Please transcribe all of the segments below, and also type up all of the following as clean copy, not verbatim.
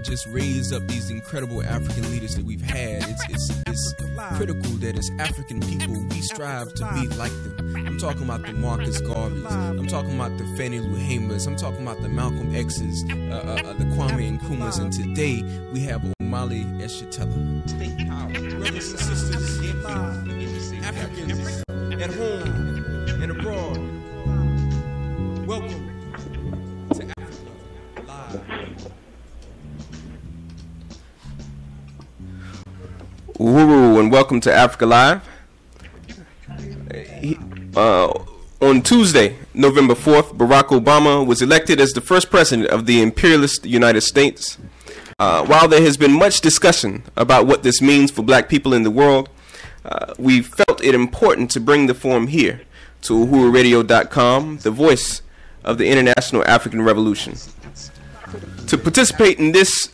Just raise up these incredible African leaders that we've had. It's critical that as African people we strive to be like them. I'm talking about the Marcus Garveys. I'm talking about the Fannie Lou Hamer's. I'm talking about the Malcolm X's, the Kwame Nkrumahs, and today we have Omali Yeshitela. State power, brothers and sisters, Africans at home and abroad. Welcome to Africa Live. Uhuru, and welcome to Africa Live. On Tuesday, November 4th, Barack Obama was elected as the first president of the imperialist United States. While there has been much discussion about what this means for black people in the world, we felt it important to bring the forum here to uhururadio.com, the voice of the International African Revolution. To participate in this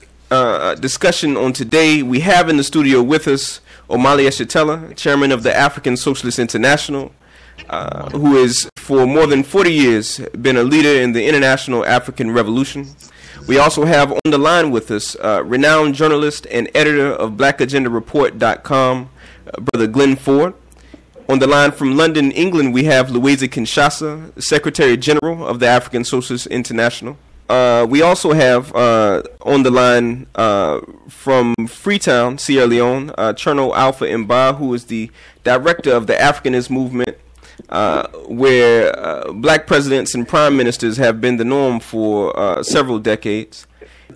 discussion on today, we have in the studio with us Omali Yeshitela, chairman of the African Socialist International, who has for more than 40 years been a leader in the International African Revolution. We also have on the line with us renowned journalist and editor of blackagendareport.com, Brother Glen. On the line from London, England, we have Luwezi Kinshasa, Secretary General of the African Socialist International. We also have on the line from Freetown, Sierra Leone, Chernoh Alpha M, who is the director of the Africanist movement, where black presidents and prime ministers have been the norm for several decades.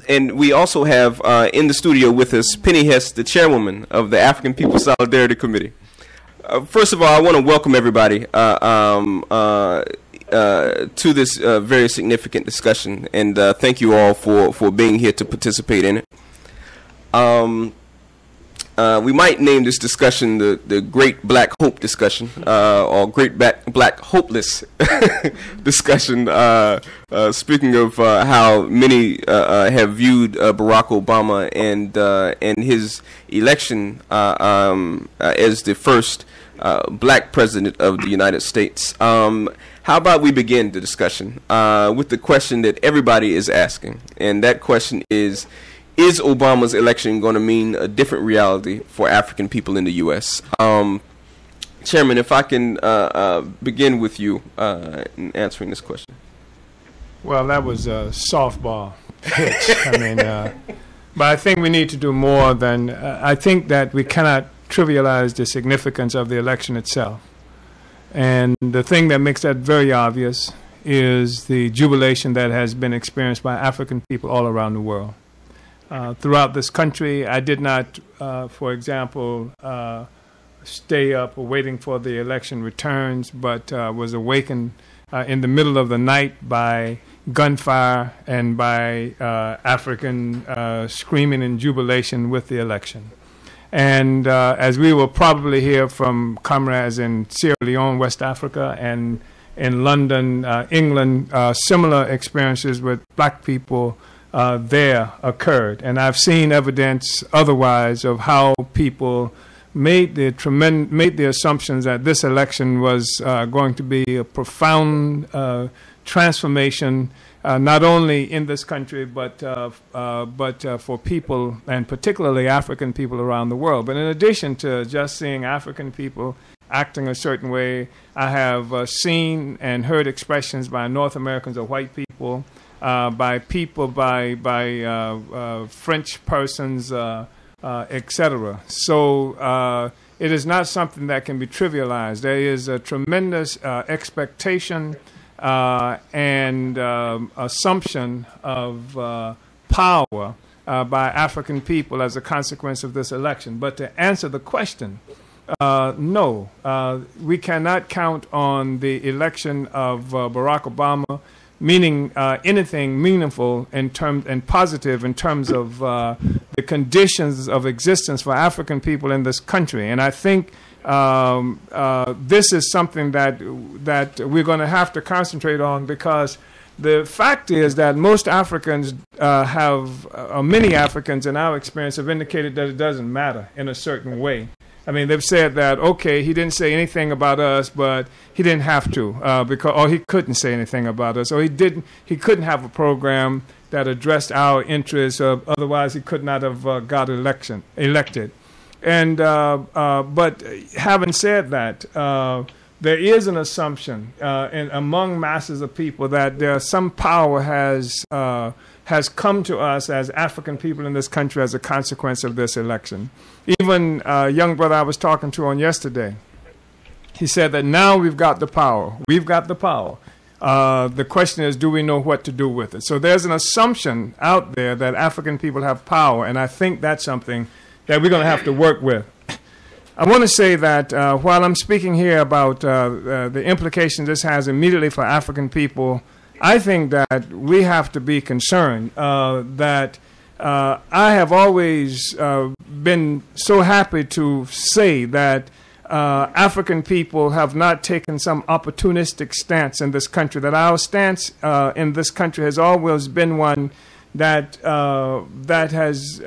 And we also have in the studio with us Penny Hess, the chairwoman of the African People's Solidarity Committee. First of all, I want to welcome everybody to this very significant discussion, and thank you all for being here to participate in it. We might name this discussion the Great Black Hope Discussion, or Great Black Hopeless Discussion, speaking of how many have viewed Barack Obama and his election as the first black president of the United States. How about we begin the discussion with the question that everybody is asking, and that question is Obama's election going to mean a different reality for African people in the U.S.? Chairman, if I can begin with you in answering this question. Well, that was a softball pitch. I mean, but I think we need to do more than, I think that we cannot trivialize the significance of the election itself. And the thing that makes that very obvious is the jubilation that has been experienced by African people all around the world. Throughout this country, I did not, for example, stay up waiting for the election returns, but was awakened in the middle of the night by gunfire and by African screaming in jubilation with the election. And as we will probably hear from comrades in Sierra Leone, West Africa, and in London, England, similar experiences with black people there occurred. And I've seen evidence otherwise of how people made the assumptions that this election was going to be a profound transformation, not only in this country, but for people, and particularly African people around the world. But in addition to just seeing African people acting a certain way, I have seen and heard expressions by North Americans or white people, by French persons, etc. So it is not something that can be trivialized. There is a tremendous expectation and assumption of power by African people as a consequence of this election. But to answer the question, no, we cannot count on the election of Barack Obama meaning anything meaningful and positive in terms of the conditions of existence for African people in this country. And I think this is something that we're going to have to concentrate on, because the fact is that most Africans many Africans in our experience have indicated that it doesn't matter in a certain way. I mean, they've said that, okay, he didn't say anything about us, but he didn't have to, or he couldn't say anything about us, or he couldn't have a program that addressed our interests, otherwise he could not have got elected. And but having said that, there is an assumption among masses of people that some power has come to us as African people in this country as a consequence of this election. Even a young brother I was talking to on yesterday, he said that now we've got the power. We've got the power. The question is, do we know what to do with it? So there's an assumption out there that African people have power, and I think that's something that we're going to have to work with. I want to say that while I'm speaking here about the implications this has immediately for African people, I think that we have to be concerned that I have always been so happy to say that African people have not taken some opportunistic stance in this country, that our stance in this country has always been one that has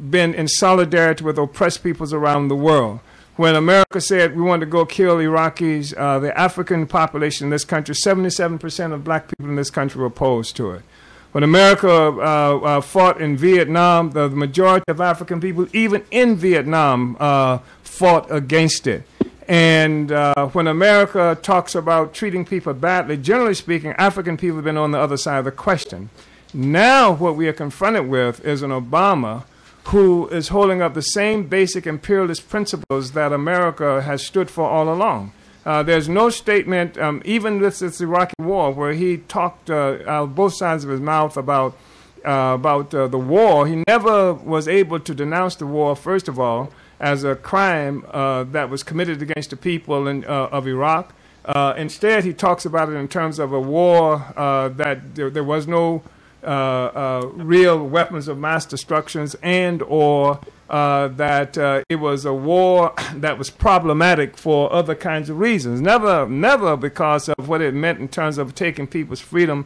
been in solidarity with oppressed peoples around the world. When America said we wanted to go kill Iraqis, the African population in this country, 77% of black people in this country were opposed to it. When America fought in Vietnam, the majority of African people, even in Vietnam, fought against it. And when America talks about treating people badly, generally speaking, African people have been on the other side of the question. Now what we are confronted with is an Obama who is holding up the same basic imperialist principles that America has stood for all along. There's no statement, even with this Iraqi war, where he talked out both sides of his mouth about the war. He never was able to denounce the war, first of all, as a crime that was committed against the people of Iraq. Instead, he talks about it in terms of a war that there was no real weapons of mass destruction, and or that it was a war that was problematic for other kinds of reasons. Never because of what it meant in terms of taking people's freedom.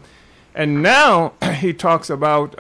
And now he talks about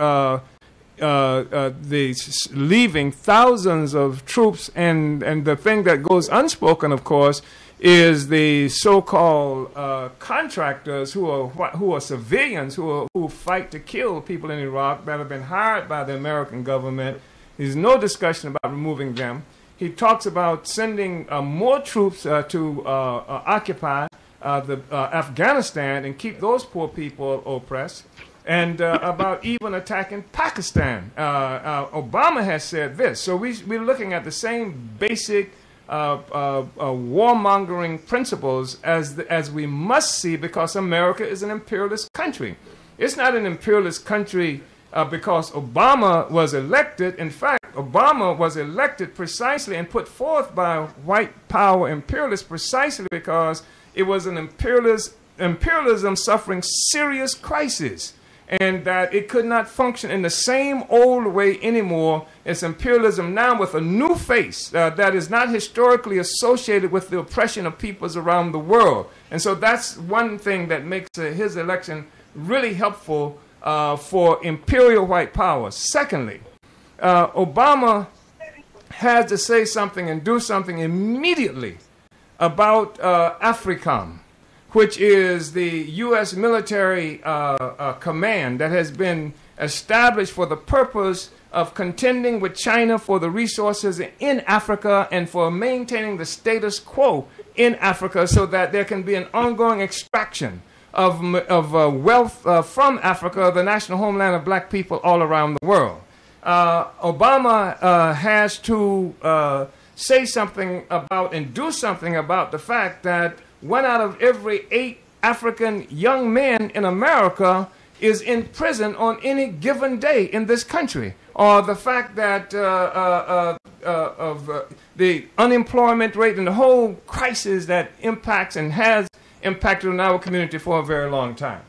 leaving thousands of troops, and the thing that goes unspoken, of course, is the so-called contractors who are civilians who fight to kill people in Iraq that have been hired by the American government. There's no discussion about removing them. He talks about sending more troops to occupy Afghanistan and keep those poor people oppressed, and about even attacking Pakistan. Obama has said this. So we're looking at the same basic warmongering principles as we must see, because America is an imperialist country. It's not an imperialist country because Obama was elected. In fact, Obama was elected precisely and put forth by white power imperialists precisely because it was an imperialism suffering serious crisis, and that it could not function in the same old way anymore. It's imperialism now with a new face that is not historically associated with the oppression of peoples around the world. And so that's one thing that makes his election really helpful for imperial white power. Secondly, Obama had to say something and do something immediately about AFRICOM, which is the U.S. military command that has been established for the purpose of contending with China for the resources in Africa and for maintaining the status quo in Africa, so that there can be an ongoing extraction of wealth from Africa, the national homeland of black people all around the world. Obama has to say something about and do something about the fact that 1 out of every 8 African young men in America is in prison on any given day in this country, or the fact that the unemployment rate and the whole crisis that impacts and has impacted on our community for a very long time.